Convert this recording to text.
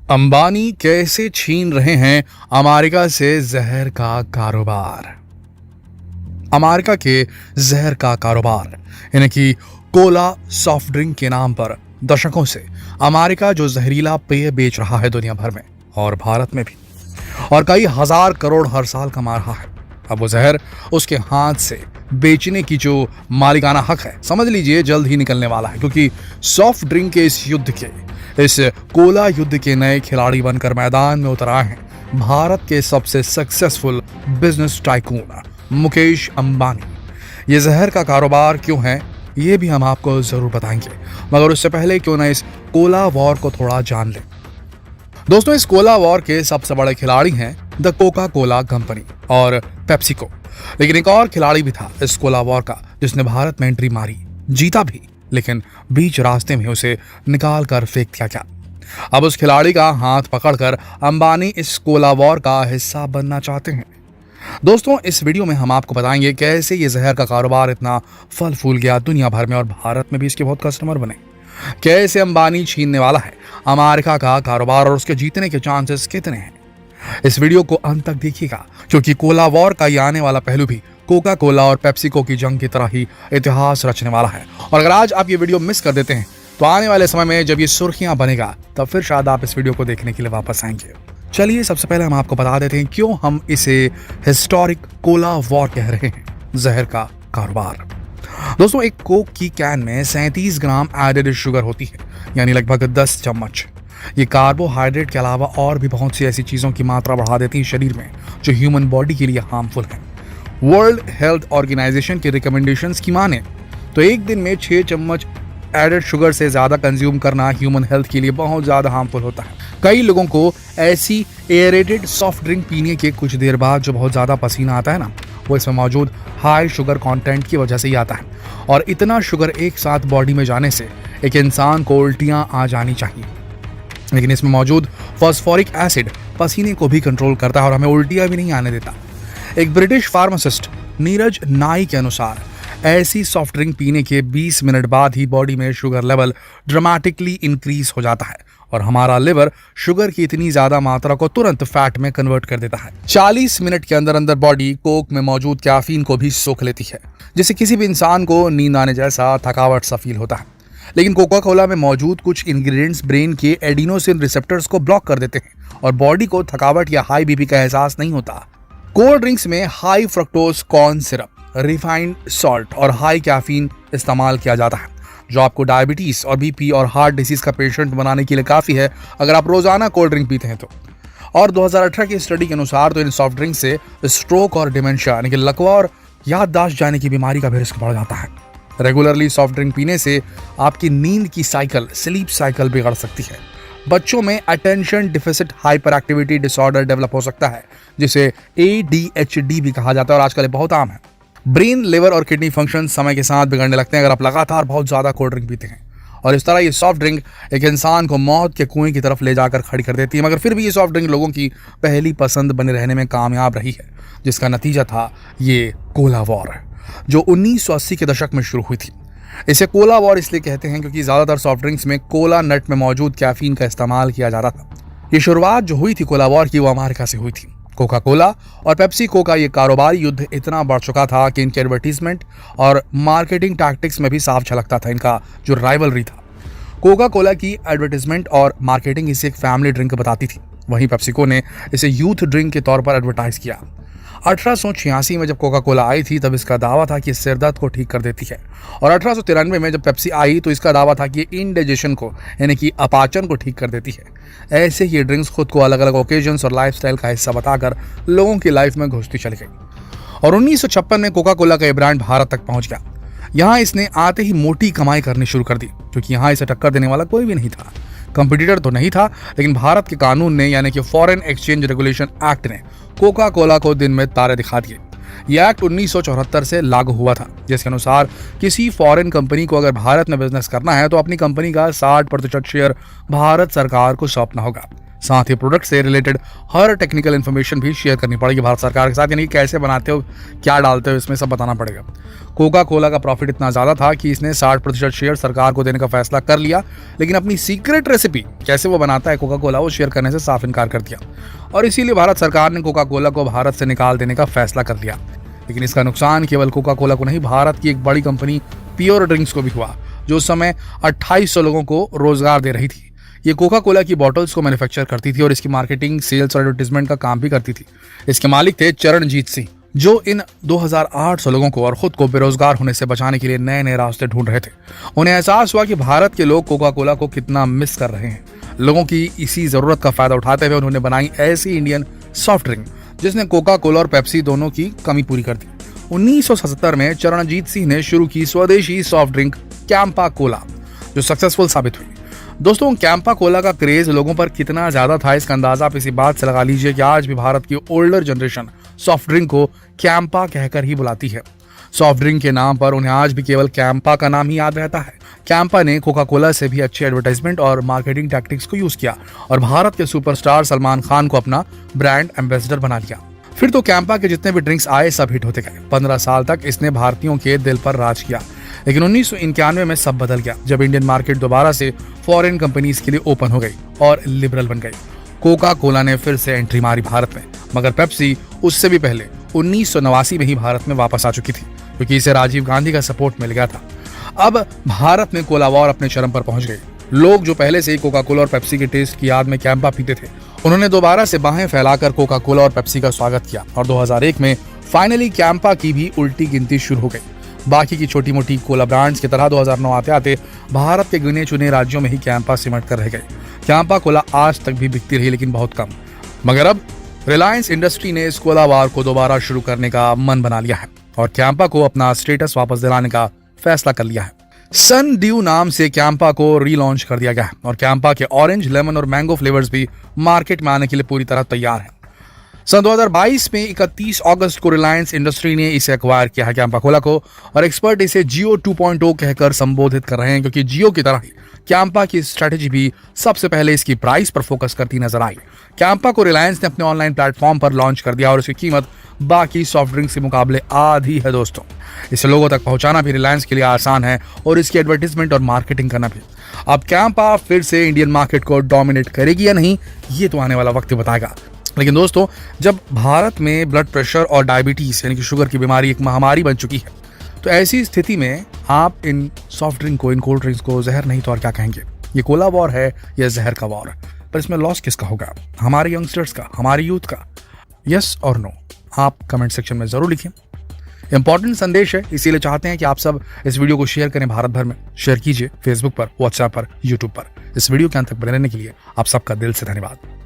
अंबानी कैसे छीन रहे हैं अमेरिका से जहर का कारोबार। अमेरिका के जहर का कारोबार यानी कि कोला सॉफ्ट ड्रिंक के नाम पर दशकों से अमेरिका जो जहरीला पेय बेच रहा है दुनिया भर में और भारत में भी, और कई हजार करोड़ हर साल कमा रहा है। अब वो जहर उसके हाथ से बेचने की जो मालिकाना हक है, समझ लीजिए जल्द ही निकलने वाला है, क्योंकि सॉफ्ट ड्रिंक के इस कोला युद्ध के नए खिलाड़ी बनकर मैदान में उतर आए हैं भारत के सबसे successful business tycoon Mukesh Ambani. ये जहर का कारोबार क्यों है ये भी हम आपको जरूर बताएंगे, मगर उससे पहले क्यों ना इस कोला वॉर को थोड़ा जान लें। दोस्तों, इस कोला वॉर के सबसे बड़े खिलाड़ी हैं द कोका कोला कंपनी और पेप्सिको, लेकिन एक और खिलाड़ी भी था इस कोला वॉर का जिसने भारत में एंट्री मारी, जीता भी, लेकिन बीच रास्ते में उसे निकाल कर फेंक दिया गया। अब उस खिलाड़ी का हाथ पकड़कर अंबानी इस कोला वॉर का हिस्सा बनना चाहते हैं। दोस्तों, इस वीडियो में हम आपको बताएंगे कैसे ये जहर का कारोबार इतना फल फूल गया दुनिया भर में और भारत में भी इसके बहुत कस्टमर बने। कैसे अंबानी छीनने वाला है अमेरिका का कारोबार और उसके जीतने के चांसेस कितने हैं। इस वीडियो को अंत तक देखिएगा, क्योंकि कोला वॉर का ये आने वाला पहलू भी कोका कोला और पेप्सिको की जंग की तरह ही इतिहास रचने वाला है। और अगर आज आप ये वीडियो मिस कर देते हैं तो आने वाले समय में जब ये सुर्खियां बनेगा तब फिर शायद आप इस वीडियो को देखने के लिए वापस आएंगे। चलिए, सबसे पहले हम आपको बता देते हैं क्यों हम इसे हिस्टोरिक कोला वॉर कह रहे हैं, जहर का कारोबार। दोस्तों, एक कोक की कैन में 37 ग्राम एडेड शुगर होती है, यानी लगभग 10 चम्मच। ये कार्बोहाइड्रेट के अलावा और भी बहुत सी ऐसी चीजों की मात्रा बढ़ा देती है शरीर में जो ह्यूमन बॉडी के लिए हार्मफुल है। वर्ल्ड हेल्थ ऑर्गेनाइजेशन के रिकमेंडेशंस की माने तो एक दिन में 6 चम्मच एडेड शुगर से ज्यादा कंज्यूम करना ह्यूमन हेल्थ के लिए बहुत ज्यादा हार्मफुल होता है। कई लोगों को ऐसी एयरेटेड सॉफ्ट ड्रिंक पीने के कुछ देर बाद जो बहुत ज्यादा पसीना आता है ना, वो इसमें मौजूद हाई शुगर कंटेंट की वजह से ही आता है। और इतना शुगर एक साथ बॉडी में जाने से एक इंसान को उल्टियां आ जानी चाहिए, लेकिन इसमें मौजूद फॉस्फोरिक एसिड पसीने को भी कंट्रोल करता है और हमें उल्टियां भी नहीं आने देता। एक ब्रिटिश फार्मासिस्ट नीरज नाई के अनुसार ऐसी सॉफ्ट ड्रिंक पीने के 20 मिनट बाद ही बॉडी में शुगर लेवल ड्रामेटिकली इंक्रीज हो जाता है और हमारा लिवर शुगर की इतनी ज्यादा मात्रा को तुरंत फैट में कन्वर्ट कर देता है। 40 मिनट के अंदर अंदर बॉडी कोक में मौजूद कैफीन को भी सोख लेती है, जिससे किसी भी इंसान को नींद आने जैसा थकावट सा फील होता है। लेकिन कोका कोला में मौजूद कुछ इंग्रेडिएंट्स ब्रेन के एडिनोसिन रिसेप्टर्स को ब्लॉक कर देते हैं और बॉडी को थकावट या हाई बीपी का एहसास नहीं होता। कोल्ड ड्रिंक्स में high fructose corn syrup, refined salt और हाई कैफीन इस्तेमाल किया जाता है, जो आपको डायबिटीज और बीपी और हार्ट डिसीज का पेशेंट बनाने के लिए काफी है अगर आप रोजाना कोल्ड ड्रिंक पीते हैं तो। और 2018 की स्टडी के अनुसार तो इन सॉफ्ट ड्रिंक से स्ट्रोक और डिमेंशिया यानी कि लकवा और याददाश्त जाने की बीमारी का भी रिस्क बढ़ जाता है। रेगुलरली सॉफ्ट ड्रिंक पीने से आपकी नींद की साइकिल, स्लीप साइकिल बिगड़ सकती है। बच्चों में attention deficit hyper activity disorder develop हो सकता है, जिसे ADHD भी कहा जाता है और आजकल बहुत आम है। ब्रेन, लिवर और किडनी फंक्शन समय के साथ बिगड़ने लगते हैं अगर आप लगातार बहुत ज्यादा कोल्ड ड्रिंक पीते हैं। और इस तरह ये सॉफ्ट ड्रिंक एक इंसान को मौत के कुएं की तरफ ले जाकर खड़ी कर देती है, मगर फिर भी ये सॉफ्ट ड्रिंक लोगों की पहली पसंद बने रहने में कामयाब रही है, जिसका नतीजा था ये कोला वॉर जो 1980 के दशक में शुरू हुई थी। इसे कोला वॉर इसलिए कहते हैं क्योंकि ज्यादातर सॉफ्ट ड्रिंक्स में कोला नट में मौजूद कैफीन का इस्तेमाल किया जाता था। ये शुरुआत जो हुई थी कोला वॉर की, वो अमेरिका से हुई थी। कोका कोला और पेप्सिको का ये कारोबारी युद्ध इतना बढ़ चुका था कि इनके एडवर्टीजमेंट और मार्केटिंग टैक्टिक्स में भी साफ झलकता था इनका जो राइवलरी था। कोका कोला की एडवर्टीजमेंट और मार्केटिंग इसे एक फैमिली ड्रिंक बताती थी, वहीं पेप्सिको ने इसे यूथ ड्रिंक के तौर पर एडवर्टाइज किया। 1886 में जब कोका कोला आई थी तब इसका दावा था कि सिर दर्द को ठीक कर देती है, और 1893 में जब पेप्सी आई तो इसका दावा था कि इंडाइजेशन को यानी कि अपाचन को ठीक कर देती है। ऐसे ये ड्रिंक्स खुद को अलग अलग ओकेजन्स और लाइफस्टाइल का हिस्सा बताकर लोगों की लाइफ में घुसती चली गई। और 1956 में कोका कोला का ये ब्रांड भारत तक पहुंच गया। यहाँ इसने आते ही मोटी कमाई करनी शुरू कर दी, क्योंकि यहाँ इसे टक्कर देने वाला कोई भी नहीं था। कंपटीटर तो नहीं था, लेकिन भारत के कानून ने यानी कि फॉरेन एक्सचेंज रेगुलेशन एक्ट ने कोका कोला को दिन में तारे दिखा दिए। यह एक्ट 1974 से लागू हुआ था, जिसके अनुसार किसी फॉरेन कंपनी को अगर भारत में बिजनेस करना है तो अपनी कंपनी का 60% शेयर भारत सरकार को सौंपना होगा। साथ ही प्रोडक्ट से रिलेटेड हर टेक्निकल इन्फॉर्मेशन भी शेयर करनी पड़ेगी भारत सरकार के साथ, यानी कैसे बनाते हो, क्या डालते हो, इसमें सब बताना पड़ेगा। कोका कोला का प्रॉफिट इतना ज़्यादा था कि इसने 60% शेयर सरकार को देने का फैसला कर लिया, लेकिन अपनी सीक्रेट रेसिपी कैसे वो बनाता है कोका कोला वो शेयर करने से साफ इनकार कर दिया, और इसीलिए भारत सरकार ने कोका कोला को भारत से निकाल देने का फैसला कर लिया। लेकिन इसका नुकसान केवल कोका कोला को नहीं, भारत की एक बड़ी कंपनी प्योर ड्रिंक्स को भी हुआ, जो उस समय 2800 लोगों को रोजगार दे रही थी। ये कोका कोला की बॉटल्स को मैन्युफैक्चर करती थी और इसकी मार्केटिंग, सेल्स और एडवर्टीजमेंट का काम भी करती थी। इसके मालिक थे चरणजीत सिंह, जो इन 2800 लोगों को और खुद को बेरोजगार होने से बचाने के लिए नए नए रास्ते ढूंढ रहे थे। उन्हें एहसास हुआ कि भारत के लोग कोका कोला को कितना मिस कर रहे हैं। लोगों की इसी जरूरत का फायदा उठाते हुए उन्होंने बनाई ऐसी इंडियन सॉफ्ट ड्रिंक जिसने कोका कोला और पेप्सी दोनों की कमी पूरी कर दी। 1977 में चरणजीत सिंह ने शुरू की स्वदेशी सॉफ्ट ड्रिंक कैंपा कोला, जो सक्सेसफुल साबित हुई। दोस्तों, कैंपा कोला का क्रेज लोगों पर कितना ज्यादा था, इसका अंदाजा आप इसी बात से लगा लीजिए कि आज भी भारत की ओल्डर जनरेशन सॉफ्ट ड्रिंक को कैंपा कहकर ही बुलाती है। सॉफ्ट ड्रिंक के नाम पर उन्हें आज भी केवल कैंपा का नाम ही याद रहता है। कैंपा ने कोका कोला से भी अच्छे एडवर्टाइजमेंट और मार्केटिंग टैक्टिक्स को यूज किया और भारत के सुपरस्टार सलमान खान को अपना ब्रांड एम्बेसडर बना लिया। फिर तो कैंपा के जितने भी ड्रिंक्स आए सब हिट होते गए। 15 साल तक इसने भारतीयों के दिल पर राज किया, लेकिन 1991 में सब बदल गया जब इंडियन मार्केट दोबारा से फॉरेन कंपनीज के लिए ओपन हो गई और लिबरल बन गई। कोका कोला ने फिर से एंट्री मारी भारत में, मगर पेप्सी उससे भी पहले 1989 में ही भारत में वापस आ चुकी थी, क्योंकि इसे राजीव गांधी का सपोर्ट मिल गया था। अब भारत में कोला वॉर अपने चरम पर पहुंच गई। लोग जो पहले से ही कोका कोला और पेप्सी के टेस्ट की याद में कैंपा पीते थे, उन्होंने दोबारा से बाहें फैलाकर कोका कोला और पेप्सी का स्वागत किया और 2001 में फाइनली कैंपा की भी उल्टी गिनती शुरू हो गई। बाकी की छोटी मोटी कोला ब्रांड्स की तरह 2009 आते आते भारत के गिने चुने राज्यों में ही कैंपा सिमट कर रह गई। कैंपा कोला आज तक भी बिकती रही, लेकिन बहुत कम। मगर अब रिलायंस इंडस्ट्री ने इस कोला वार को दोबारा शुरू करने का मन बना लिया है और कैंपा को अपना स्टेटस वापस दिलाने का फैसला कर लिया है। सन ड्यू नाम से कैंपा को रीलॉन्च कर दिया गया है और कैंपा के ऑरेंज, लेमन और मैंगो फ्लेवर्स भी मार्केट में आने के लिए पूरी तरह तैयार हैं। सन 2022 में 31 अगस्त को रिलायंस इंडस्ट्री ने इसे एक्वायर किया है कैंपा कोला को, और एक्सपर्ट इसे जियो 2.0 कहकर संबोधित कर रहे हैं, क्योंकि जियो की तरह ही कैंपा की स्ट्रेटेजी भी सबसे पहले इसकी प्राइस पर फोकस करती नजर आई। कैंपा को रिलायंस ने अपने ऑनलाइन प्लेटफॉर्म पर लॉन्च कर दिया और इसकी कीमत बाकी सॉफ्ट ड्रिंक्स के मुकाबले आधी है। दोस्तों, इसे लोगों तक पहुंचाना भी रिलायंस के लिए आसान है और इसकी एडवर्टीजमेंट और मार्केटिंग करना भी। अब कैंपा फिर से इंडियन मार्केट को डोमिनेट करेगी या नहीं, ये तो आने वाला वक्त बताएगा। लेकिन दोस्तों, जब भारत में ब्लड प्रेशर और डायबिटीज यानी कि शुगर की बीमारी एक महामारी बन चुकी है, तो ऐसी स्थिति में आप इन सॉफ्ट ड्रिंक को, इन कोल्ड ड्रिंक्स को जहर नहीं तो और क्या कहेंगे? ये कोला वॉर है या जहर का वॉर? पर इसमें लॉस किसका होगा? हमारे यंगस्टर्स का, हमारे यूथ का? यस और नो आप कमेंट सेक्शन में जरूर लिखें। इंपॉर्टेंट संदेश है, इसीलिए चाहते हैं कि आप सब इस वीडियो को शेयर करें भारत भर में। शेयर कीजिए फेसबुक पर, व्हाट्सएप पर, यूट्यूब पर। इस वीडियो के अंत तक बने रहने के लिए आप सबका दिल से धन्यवाद।